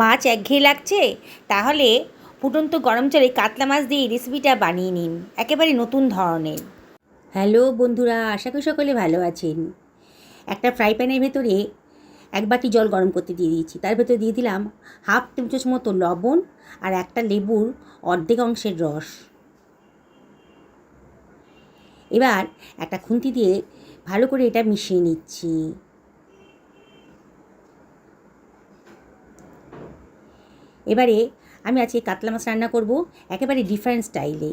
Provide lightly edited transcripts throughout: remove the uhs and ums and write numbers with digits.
মাছ একঘেয়ে লাগছে? তাহলে ফুটন্ত গরম জলে কাতলা মাছ দিয়ে এই রেসিপিটা বানিয়ে নিন, একেবারে নতুন ধরনের। হ্যালো বন্ধুরা, আশা করি সকলে ভালো আছেন। একটা ফ্রাই প্যানের ভেতরে 1 বাটি জল গরম করতে দিয়ে দিয়েছি। তার ভেতরে দিয়ে দিলাম হাফ টেবিল চামচ মতো লবণ আর একটা লেবুর অর্ধেক অংশের রস। এবার একটা খুন্তি দিয়ে ভালো করে এটা মিশিয়ে নিচ্ছি। এবারে আমি আজকে কাতলা মাছ রান্না করব একেবারে ডিফারেন্ট স্টাইলে।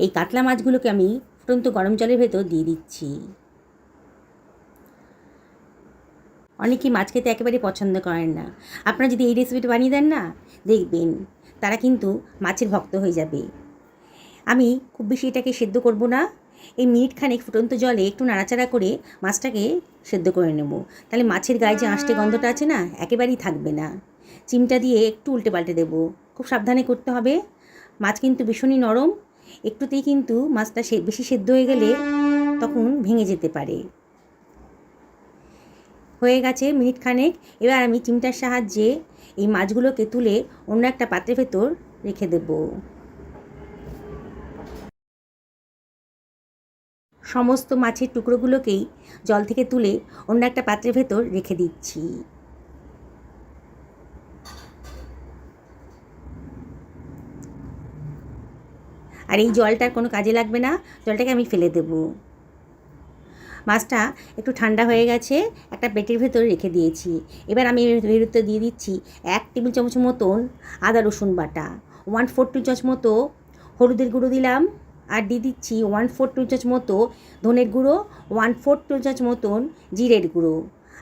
এই কাতলা মাছগুলোকে আমি ফুটন্ত গরম জলের ভেতর দিয়ে দিচ্ছি। অনেকেই মাছ খেতে একেবারে পছন্দ করেন না। আপনারা যদি এই রেসিপিটা বানিয়ে দেন না, দেখবেন তারা কিন্তু মাছের ভক্ত হয়ে যাবে। আমি খুব বেশি এটাকে সেদ্ধ করব না। এই মিনিট খানেক ফুটন্ত জলে একটু নাড়াচাড়া করে মাছটাকে সেদ্ধ করে নেব। তাহলে মাছের গায়ে যে আঁশটে গন্ধটা আছে না, একেবারেই থাকবে না। চিমটা দিয়ে একটু উল্টে পাল্টে দেবো। খুব সাবধানে করতে হবে। মাছ কিন্তু ভীষণই নরম। একটুতেই কিন্তু মাছটা বেশি সেদ্ধ হয়ে গেলে তখন ভেঙে যেতে পারে। হয়ে গেছে মিনিট খানেক। এবার আমি চিমটার সাহায্যে এই মাছগুলোকে তুলে অন্য একটা পাত্রের ভেতর রেখে দেব। সমস্ত মাছের টুকরোগুলোকেই জল থেকে তুলে অন্য একটা পাত্রের ভেতর রেখে দিচ্ছি। আর এই জলটার কোনো কাজে লাগবে না, জলটাকে আমি ফেলে দেব। মাছটা একটু ঠান্ডা হয়ে গেছে, একটা প্লেটের ভেতরে রেখে দিয়েছি। এবার আমি এর ভেতরে দিয়ে দিচ্ছি 1 টেবিল চামচ মতন আদা রসুন বাটা, 1/4 টেবিল চামচ মতো হলুদের গুঁড়ো দিলাম, আর দিয়ে দিচ্ছি 1/4 টেবিল চামচ মতো ধনের গুঁড়ো, 1/4 টেবিল চামচ মতন জিরের গুঁড়ো,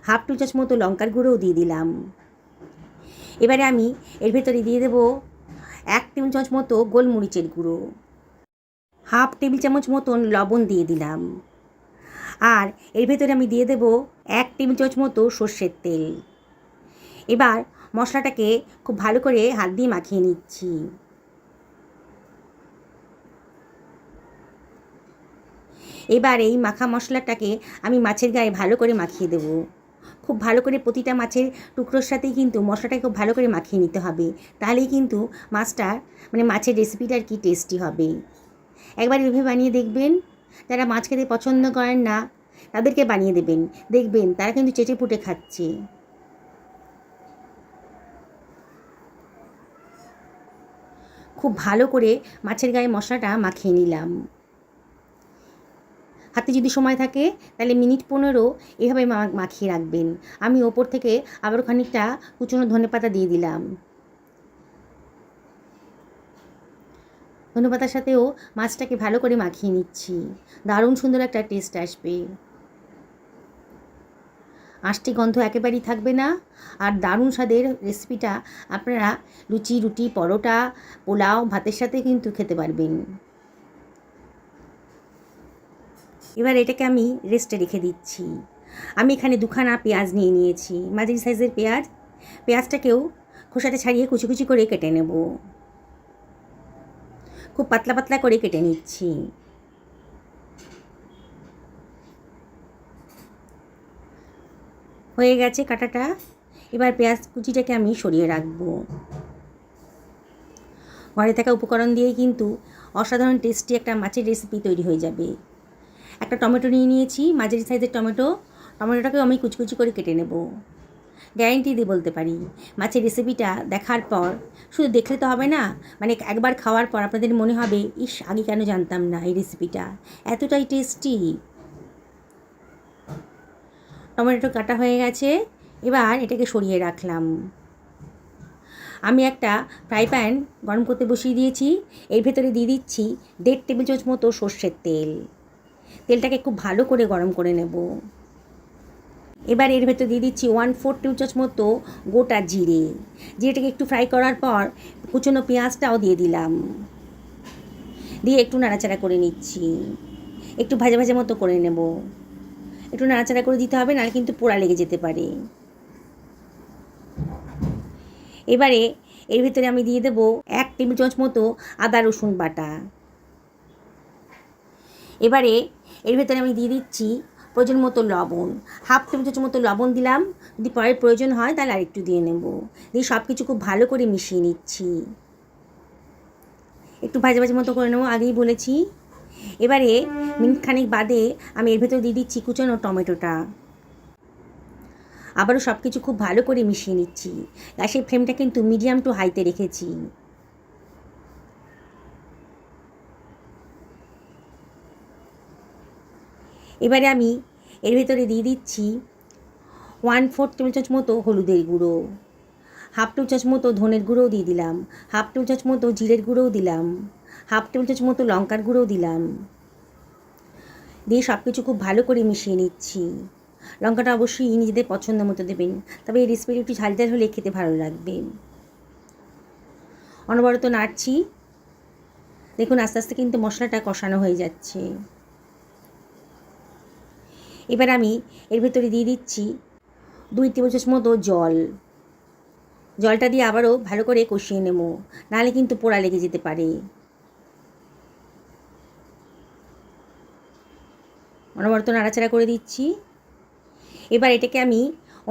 হাফ টেবিল চামচ মতো লঙ্কার গুঁড়োও দিয়ে দিলাম। এবারে আমি এর ভেতরে দিয়ে দেবো 1 টেবিল চামচ মতো গোলমরিচের গুঁড়ো, হাফ টেবিল চামচ মতন লবণ দিয়ে দিলাম। আর এর ভেতরে আমি দিয়ে দেব 1 টেবিল চামচ মতো সর্ষের তেল। এবার মশলাটাকে খুব ভালো করে হাত দিয়ে মাখিয়ে নিচ্ছি। এবার এই মাখা মশলাটাকে আমি মাছের গায়ে ভালো করে মাখিয়ে দেব। খুব ভালো করে প্রতিটা মাছের টুকরোর সাথেই কিন্তু মশলাটাকে খুব ভালো করে মাখিয়ে নিতে হবে। তাহলেই কিন্তু মাছটা মাছের রেসিপিটা আর কি টেস্টি হবে। একবার এভাবে বানিয়ে দেখবেন। যারা মাছ খেতে পছন্দ করেন না তাদেরকে বানিয়ে দেবেন, দেখবেন তারা কিন্তু চেটেপুটে খাচ্ছে। খুব ভালো করে মাছের গায়ে মশলাটা মাখিয়ে নিলাম। হাতে যদি সময় থাকে তাহলে মিনিট 15 এভাবে মাখিয়ে রাখবেন। আমি ওপর থেকে আবার খানিকটা কুচনো ধনেপাতা দিয়ে দিলাম। ধনেপাতার সাথেও মাছটাকে ভালো করে মাখিয়ে নিচ্ছি। দারুণ সুন্দর একটা টেস্ট আসবে। আঁশটি গন্ধ একেবারেই থাকবে না। আর দারুণ স্বাদের রেসিপিটা আপনারা লুচি, রুটি, পরোটা, পোলাও, ভাতের সাথে কিন্তু খেতে পারবেন। এবার এটাকে আমি রেস্টে রেখে দিচ্ছি। আমি এখানে 2খানা পেঁয়াজ নিয়ে নিয়েছি, মাঝারি সাইজের পেঁয়াজ। পেঁয়াজটাকেও খোসাটা ছাড়িয়ে কুচি কুচি করে কেটে নেব। খুব পাতলা পাতলা করে কেটে নিচ্ছি। হয়ে গেছে কাটাটা। এবার পেঁয়াজ কুচিটাকে আমি সরিয়ে রাখবো। ঘরে থাকা উপকরণ দিয়েই কিন্তু অসাধারণ টেস্টি একটা মাছের রেসিপি তৈরি হয়ে যাবে। একটা টমেটো নিয়ে নিয়েছি, মাঝারি সাইজের টমেটো। টমেটোটাকেও আমি কুচি কুচি করে কেটে নেব। গ্যারেন্টি দিয়ে বলতে পারি, মাছের রেসিপিটা দেখার পর শুধু দেখলে তো হবে না, একবার খাওয়ার পর আপনাদের মনে হবে, ইস আগে কেন জানতাম না এই রেসিপিটা, এতটাই টেস্টি। টমেটো কাটা হয়ে গেছে। এবার এটাকে সরিয়ে রাখলাম। আমি একটা ফ্রাই প্যান গরম করতে বসিয়ে দিয়েছি। এর ভেতরে দিয়ে দিচ্ছি 1.5 টেবিল চামচ মতো সর্ষের তেল। তেলটাকে খুব ভালো করে গরম করে নেব। এবার এর ভেতর দিয়ে দিচ্ছি 1/4 টেবিল চামচ মতো গোটা জিরে। জিরেটাকে একটু ফ্রাই করার পর কুচনো পেঁয়াজটাও দিয়ে দিলাম। দিয়ে একটু নাড়াচাড়া করে নিচ্ছি। একটু ভাজা ভাজা মতো করে নেব। একটু নাড়াচাড়া করে দিতে হবে, নাহলে কিন্তু পোড়া লেগে যেতে পারে। এবারে এর ভিতরে আমি দিয়ে দেবো 1 টেবিল চামচ মতো আদা রসুন বাটা। এবারে এর ভেতরে আমি দিয়ে দিচ্ছি প্রয়োজন মতো লবণ, হাফ টেবিল চামচ মতো লবণ দিলাম, যদি পরে প্রয়োজন হয় তাহলে আরেকটু দিয়ে নেব। দিয়ে সব কিছু খুব ভালো করে মিশিয়ে নিচ্ছি, একটু ভাজা ভাজা মতো করে নেবো, আগেই বলেছি। এবারে মিনিট খানিক বাদে আমি এর ভেতর দিয়ে দিচ্ছি কুচানো টমেটোটা, আবারও সব কিছু খুব ভালো করে মিশিয়ে নিচ্ছি। গ্যাসের ফ্লেমটা কিন্তু মিডিয়াম টু হাইতে রেখেছি। এবারে আমি এর ভেতরে দিয়ে দিচ্ছি 1/4 টেবিল চামচ মতো হলুদের গুঁড়ো, হাফ টেবিল চামচ মতো ধনের গুঁড়োও দিয়ে দিলাম, হাফ টেবিল চামচ মতো জিরের গুঁড়োও দিলাম, হাফ টেবিল চামচ মতো লঙ্কার গুঁড়োও দিলাম। দিয়ে সব কিছু খুব ভালো করে মিশিয়ে নিচ্ছি। লঙ্কাটা অবশ্যই নিজেদের পছন্দ মতো দেবেন, তবে এই রেসিপিটি একটু ঝালঝাল হলে খেতে ভালো লাগবে। অনবরত নাড়ছি, দেখুন আস্তে আস্তে কিন্তু মশলাটা কষানো হয়ে যাচ্ছে। এবার আমি এর ভেতরে দিয়ে দিচ্ছি 2 টেবিল চামচ মতো জল। জলটা দিয়ে আবারও ভালো করে কষিয়ে নেব, নাহলে কিন্তু পোড়া লেগে যেতে পারে। অনবরত নাড়াচাড়া করে দিচ্ছি। এবার এটাকে আমি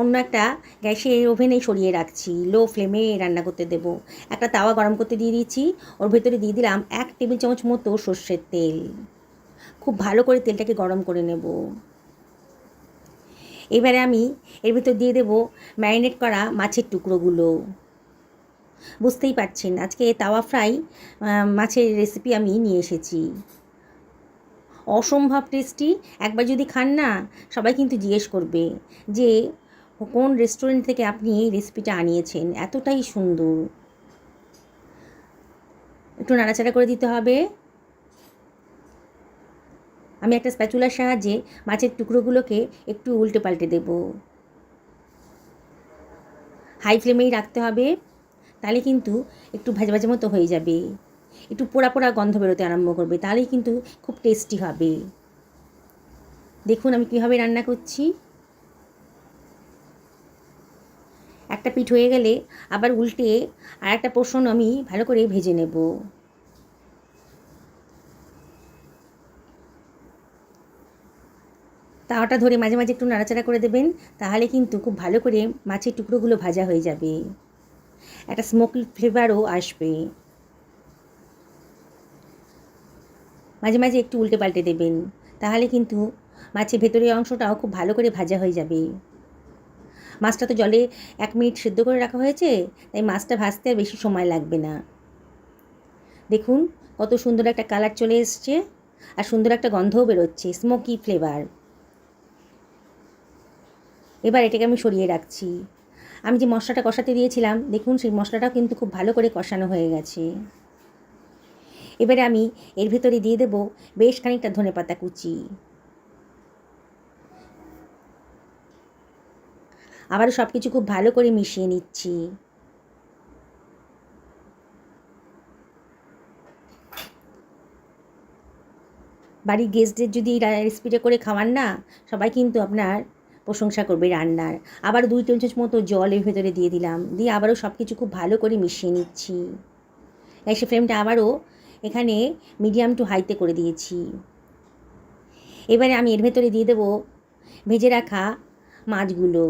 অন্য একটা গ্যাসের ওভেনে সরিয়ে রাখছি, লো ফ্লেমে রান্না করতে দেব। একটা তাওয়া গরম করতে দিয়ে দিচ্ছি, ওর ভেতরে দিয়ে দিলাম 1 টেবিল চামচ মতো সর্ষের তেল। খুব ভালো করে তেলটাকে গরম করে নেব। এবারে আমি এর ভেতর দিয়ে দেব ম্যারিনেট করা মাছের টুকরোগুলো। বুঝতেই পারছেন আজকে তাওয়া ফ্রাই মাছের রেসিপি আমি নিয়ে এসেছি, অসম্ভব টেস্টি। একবার যদি খান না, সবাই কিন্তু জিজ্ঞেস করবে যে কোন রেস্টুরেন্ট থেকে আপনি এই রেসিপিটা আনিয়েছেন, এতটাই সুন্দর। একটু নাড়াচাড়া করে দিতে হবে। আমি একটা স্প্যাচুলার সাহায্যে মাছের টুকরোগুলোকে একটু উল্টে পাল্টে দেব। হাই ফ্লেমেই রাখতে হবে, তাহলে কিন্তু একটু ভাজা ভাজা মতো হয়ে যাবে, একটু পোড়া পোড়া গন্ধ বেরোতে আরম্ভ করবে, তাহলেই কিন্তু খুব টেস্টি হবে। দেখুন আমি কীভাবে রান্না করছি। একটা পিঠ হয়ে গেলে আবার উল্টে আর একটা পোর্শন আমি ভালো করে ভেজে নেব। তাওয়াটা ধরে মাঝে মাঝে একটু নাড়াচাড়া করে দেবেন, তাহলে কিন্তু খুব ভালো করে মাছের টুকরোগুলো ভাজা হয়ে যাবে, একটা স্মোকি ফ্লেভারও আসবে। মাঝে মাঝে একটু উল্টে পাল্টে দেবেন, তাহলে কিন্তু মাছের ভেতরের অংশটাও খুব ভালো করে ভাজা হয়ে যাবে। মাছটা তো জলে 1 মিনিট সেদ্ধ করে রাখা হয়েছে, তাই মাছটা ভাজতে আর বেশি সময় লাগবে না। দেখুন কত সুন্দর একটা কালার চলে এসছে, আর সুন্দর একটা গন্ধও বেরোচ্ছে, স্মোকি ফ্লেভার। এবার এটাকে আমি সরিয়ে রাখছি। আমি যে মশলাটা কষাতে দিয়েছিলাম, দেখুন সেই মশলাটাও কিন্তু খুব ভালো করে কষানো হয়ে গেছে। এবারে আমি এর ভেতরে দিয়ে দেব বেশ খানিকটা ধনেপাতা কুচি। আবারও সব কিছু খুব ভালো করে মিশিয়ে নিচ্ছি। বাড়ির গেস্টদের যদি এই রেসিপিটা করে খাওয়ান না, সবাই কিন্তু আপনার প্রশংসা করবে রান্নার। আবার 2 টেবিল চামচ মতো জল এর ভেতরে দিয়ে দিলাম, দিয়ে আবারও সব কিছু খুব ভালো করে মিশিয়ে নিচ্ছি। গ্যাসের ফ্লেমটা আবারও এখানে মিডিয়াম টু হাইতে করে দিয়েছি। এবারে আমি এর ভেতরে দিয়ে দেবো ভেজে রাখা মাছগুলো।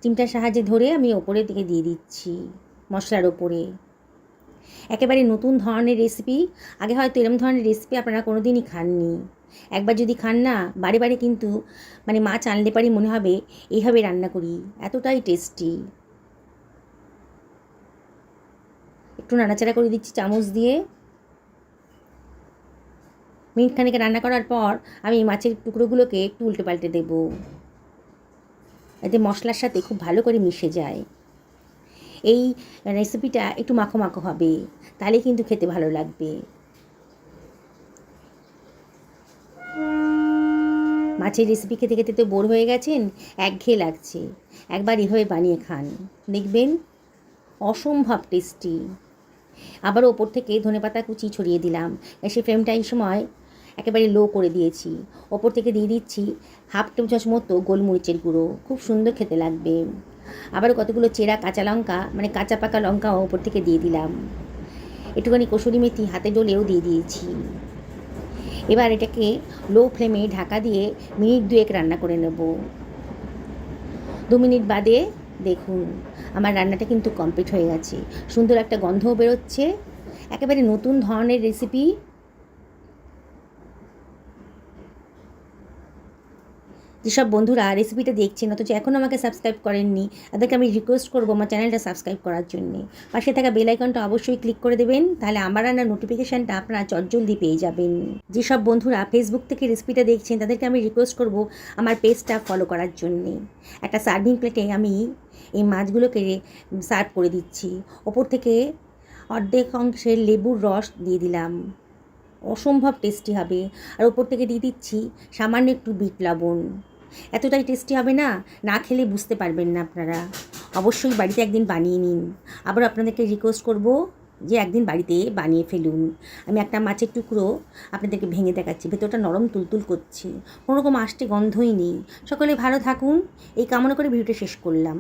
চিমটার সাহায্যে ধরে আমি ওপরের দিকে দিয়ে দিচ্ছি মশলার ওপরে। একেবারে নতুন ধরনের রেসিপি, আগে হয়তো এরকম ধরনের রেসিপি আপনারা কোনো দিনই খাননি। একবার যদি খান না, বারে বারে কিন্তু মাছ আনলে পারি মনে হবে এইভাবে রান্না করি, এতটাই টেস্টি। একটু নাড়াচাড়া করে দিচ্ছি চামচ দিয়ে। মিনিট খানেক রান্না করার পর আমি মাছের টুকরোগুলোকে একটু উল্টে পাল্টে দেব, এতে মশলার সাথে খুব ভালো করে মিশে যায়। এই রেসিপিটা একটু মাখো মাখো হবে, তাহলে কিন্তু খেতে ভালো লাগবে। মাছের রেসিপি খেতে খেতে তো বোর হয়ে গেছেন, একঘেয়ে লাগছে, একবার এভাবে বানিয়ে খান, দেখবেন অসম্ভব টেস্টি। আবার ওপর থেকে ধনেপাতা কুচি ছড়িয়ে দিলাম। সেই ফ্লেমটা এই সময় একেবারে লো করে দিয়েছি। ওপর থেকে দিয়ে দিচ্ছি হাফ টেবিল চামচ মতো গোলমরিচের গুঁড়ো, খুব সুন্দর খেতে লাগবে। আবার কতগুলো চেরা কাঁচা লঙ্কা, কাঁচা পাকা লঙ্কাও ওপর থেকে দিয়ে দিলাম। একটুখানি কসুরি মেথি হাতে ডলেও দিয়ে দিয়েছি। এবার এটাকে লো ফ্লেমে ঢাকা দিয়ে মিনিট 2 রান্না করে নেব। 2 মিনিট বাদে দেখুন আমার রান্নাটা কিন্তু কমপ্লিট হয়ে গেছে। সুন্দর একটা গন্ধও বেরোচ্ছে। একেবারে নতুন ধরনের রেসিপি। যেসব বন্ধুরা রেসিপিটা দেখছেন অথচ এখনও আমাকে সাবস্ক্রাইব করেননি, তাদেরকে আমি রিকোয়েস্ট করবো আমার চ্যানেলটা সাবস্ক্রাইব করার জন্যে। পাশে থাকা বেল আইকনটা অবশ্যই ক্লিক করে দেবেন, তাহলে আমার রান্নার নোটিফিকেশানটা আপনারা চটজলদি পেয়ে যাবেন। যেসব বন্ধুরা ফেসবুক থেকে রেসিপিটা দেখছেন তাদেরকে আমি রিকোয়েস্ট করবো আমার পেজটা ফলো করার জন্যে। একটা সার্ভিং প্লেটে আমি এই মাছগুলোকে সার্ভ করে দিচ্ছি। ওপর থেকে অর্ধেক অংশের লেবুর রস দিয়ে দিলাম, অসম্ভব টেস্টি হবে। আর ওপর থেকে দিয়ে দিচ্ছি সামান্য একটু বিট লবণ। এতটাই টেস্টি হবে না, না খেলে বুঝতে পারবেন না আপনারা। অবশ্যই বাড়িতে একদিন বানিয়ে নিন। আবার আপনাদেরকে রিকোয়েস্ট করব যে একদিন বাড়িতে বানিয়ে ফেলুন। আমি একটা মাছের টুকরো আপনাদেরকে ভেঙে দেখাচ্ছি, ভেতরটা নরম তুলতুল করছে, কোনো রকম আষ্টে গন্ধই নেই। সকলে ভালো থাকুন এই কামনা করে ভিডিওটা শেষ করলাম।